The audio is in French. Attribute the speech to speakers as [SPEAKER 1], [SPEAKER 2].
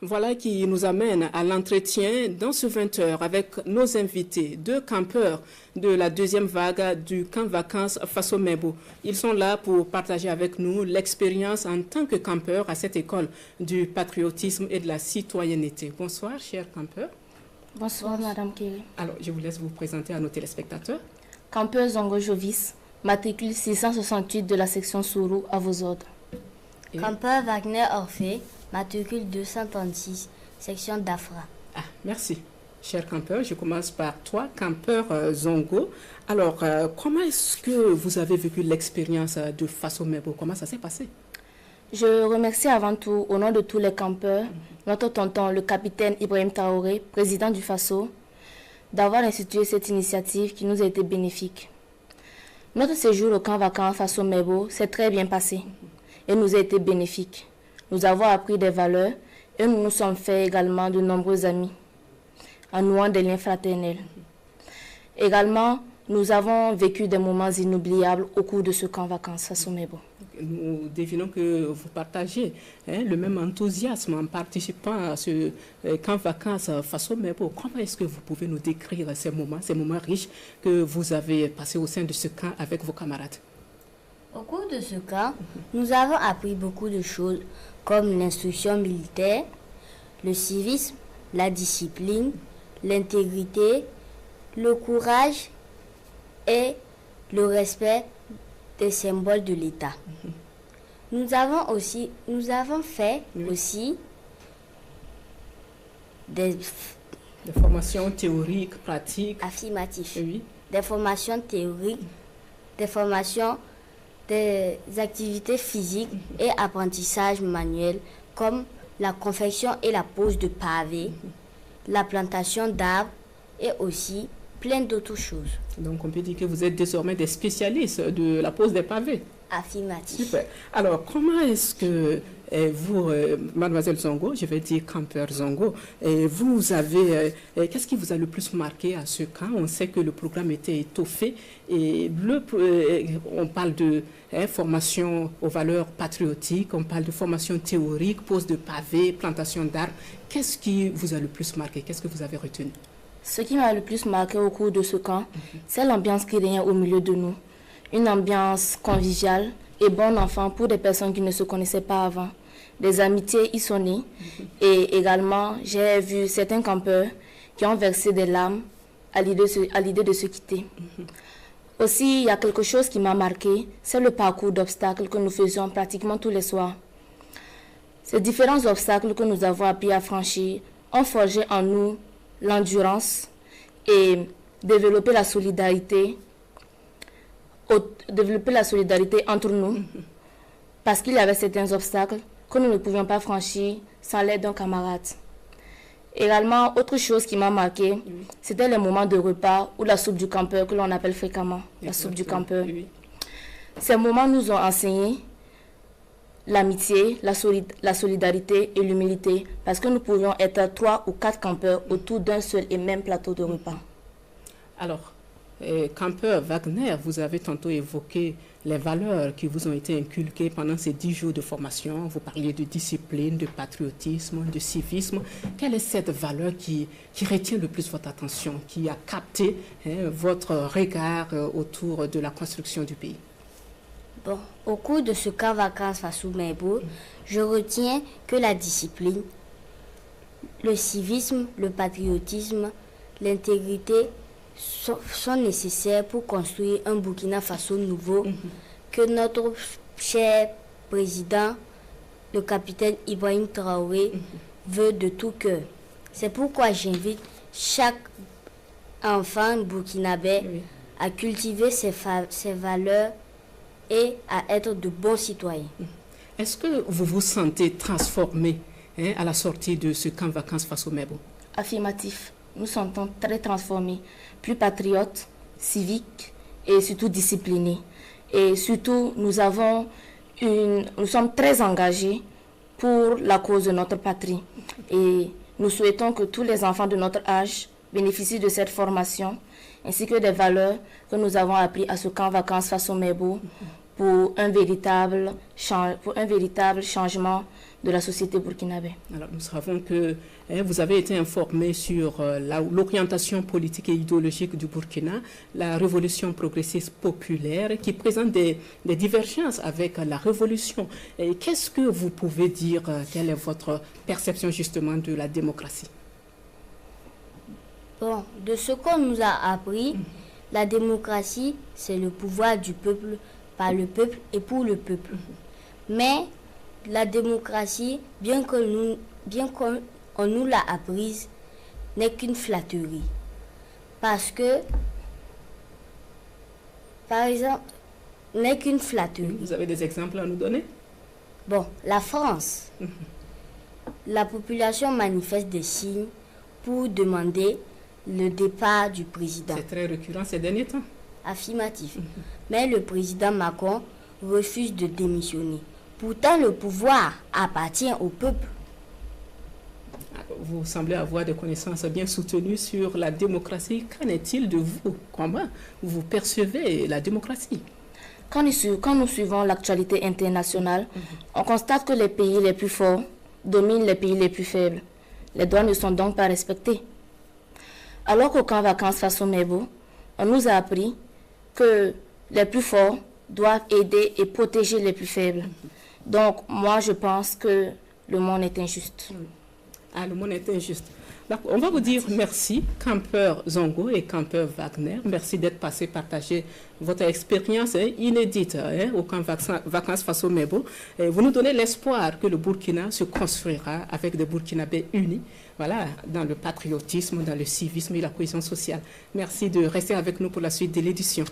[SPEAKER 1] Voilà qui nous amène à l'entretien dans ce 20h avec nos invités, deux campeurs de la deuxième vague du camp vacances Faso Mebo. Ils sont là pour partager avec nous l'expérience en tant que campeurs à cette école du patriotisme et de la citoyenneté. Bonsoir, chers campeurs.
[SPEAKER 2] Bonsoir, Madame Kiri.
[SPEAKER 1] Alors, je vous laisse vous présenter à nos téléspectateurs.
[SPEAKER 2] Campeur Zongo Jovis, matricule 668 de la section Sourou, à vos ordres.
[SPEAKER 3] Et... Campeur Wagner Orphée, matricule 236, section d'Afra.
[SPEAKER 1] Ah, merci. Chers campeurs, je commence par toi, campeur Zongo. Alors, comment est-ce que vous avez vécu l'expérience de Faso Mebo? Comment ça s'est passé?
[SPEAKER 2] Je remercie avant tout, au nom de tous les campeurs, notre tonton, le capitaine Ibrahim Traoré, président du Faso, d'avoir institué cette initiative qui nous a été bénéfique. Notre séjour au camp vacances Faso Mebo s'est très bien passé et nous a été bénéfique. Nous avons appris des valeurs et nous nous sommes fait également de nombreux amis, en nouant des liens fraternels. Également, nous avons vécu des moments inoubliables au cours de ce camp vacances Faso Mebo.
[SPEAKER 1] Nous devinons que vous partagez le même enthousiasme en participant à ce camp vacances Faso Mebo. Comment est-ce que vous pouvez nous décrire ces moments riches que vous avez passés au sein de ce camp avec vos camarades?
[SPEAKER 3] Au cours de ce camp, nous avons appris beaucoup de choses comme l'instruction militaire, le civisme, la discipline, l'intégrité, le courage et le respect des symboles de l'État. Nous avons fait aussi des
[SPEAKER 1] formations théoriques, pratiques.
[SPEAKER 3] Affirmatifs.
[SPEAKER 1] Oui.
[SPEAKER 3] Des formations théoriques, des formations, des activités physiques et apprentissage manuel comme la confection et la pose de pavés, la plantation d'arbres et aussi plein d'autres choses.
[SPEAKER 1] Donc on peut dire que vous êtes désormais des spécialistes de la pose des pavés.
[SPEAKER 3] Affirmatif.
[SPEAKER 1] Super. Alors comment est-ce que vous, mademoiselle Zongo, je vais dire campeur Zongo, vous avez, qu'est-ce qui vous a le plus marqué à ce camp? On sait que le programme était étoffé et on parle de formation aux valeurs patriotiques, on parle de formation théorique, pose de pavés, plantation d'arbres. Qu'est-ce qui vous a le plus marqué? Qu'est-ce que vous avez retenu?
[SPEAKER 2] Ce qui m'a le plus marqué au cours de ce camp, c'est l'ambiance qui règne au milieu de nous. Une ambiance conviviale et bon enfant pour des personnes qui ne se connaissaient pas avant. Des amitiés y sont nées. Et également, j'ai vu certains campeurs qui ont versé des larmes à l'idée de se quitter. Aussi, il y a quelque chose qui m'a marqué, c'est le parcours d'obstacles que nous faisions pratiquement tous les soirs. Ces différents obstacles que nous avons appris à franchir ont forgé en nous l'endurance et développer la solidarité entre nous, parce qu'il y avait certains obstacles que nous ne pouvions pas franchir sans l'aide d'un camarade. Également, autre chose qui m'a marqué, c'était les moments de repas ou la soupe du campeur que l'on appelle fréquemment la soupe du campeur. Ces moments nous ont enseigné l'amitié, la solidarité et l'humilité, parce que nous pouvions être 3 ou 4 campeurs autour d'un seul et même plateau de repas.
[SPEAKER 1] Alors, campeur Wagner, vous avez tantôt évoqué les valeurs qui vous ont été inculquées pendant ces 10 jours de formation. Vous parliez de discipline, de patriotisme, de civisme. Quelle est cette valeur qui retient le plus votre attention, qui a capté votre regard autour de la construction du pays?
[SPEAKER 3] Bon, au cours de ce camp vacances Faso Mebo, je retiens que la discipline, le civisme, le patriotisme, l'intégrité sont nécessaires pour construire un Burkina Faso nouveau que notre cher président, le capitaine Ibrahim Traoré, veut de tout cœur. C'est pourquoi j'invite chaque enfant burkinabé à cultiver ses valeurs et à être de bons citoyens.
[SPEAKER 1] Est-ce que vous vous sentez transformé à la sortie de ce camp vacances Faso Mebo?
[SPEAKER 2] Affirmatif. Nous sentons très transformés, plus patriotes, civiques et surtout disciplinés. Et surtout, nous sommes très engagés pour la cause de notre patrie. Et nous souhaitons que tous les enfants de notre âge bénéficient de cette formation, ainsi que des valeurs que nous avons apprises à ce camp vacances Faso Mebo pour un véritable changement de la société burkinabé.
[SPEAKER 1] Alors, nous savons que vous avez été informé sur l'orientation politique et idéologique du Burkina, la révolution progressiste populaire qui présente des divergences avec la révolution. Qu'est-ce que vous pouvez dire, quelle est votre perception justement de la démocratie?
[SPEAKER 3] Bon, de ce qu'on nous a appris, la démocratie, c'est le pouvoir du peuple, par le peuple et pour le peuple. Mais la démocratie, bien qu'on nous l'a apprise, n'est qu'une flatterie. Parce que, par exemple, n'est qu'une flatterie.
[SPEAKER 1] Vous avez des exemples à nous donner?
[SPEAKER 3] Bon, la France, la population manifeste des signes pour demander le départ du président.
[SPEAKER 1] C'est très récurrent ces derniers temps.
[SPEAKER 3] Affirmatif. Mais le président Macron refuse de démissionner. Pourtant, le pouvoir appartient au peuple.
[SPEAKER 1] Vous semblez avoir des connaissances bien soutenues sur la démocratie. Qu'en est-il de vous? Comment vous percevez la démocratie?
[SPEAKER 2] Quand nous suivons l'actualité internationale, on constate que les pays les plus forts dominent les pays les plus faibles. Les droits ne sont donc pas respectés. Alors qu'au camp vacances Faso Mebo, on nous a appris que les plus forts doivent aider et protéger les plus faibles. Donc, moi, je pense que le monde est injuste.
[SPEAKER 1] Ah, le monde est injuste. On va vous dire merci, campeur Zongo et campeur Wagner. Merci d'être passé partager votre expérience inédite au camp vacances Faso Mebo. Vous nous donnez l'espoir que le Burkina se construira avec des Burkinabés unis, voilà, dans le patriotisme, dans le civisme et la cohésion sociale. Merci de rester avec nous pour la suite de l'édition.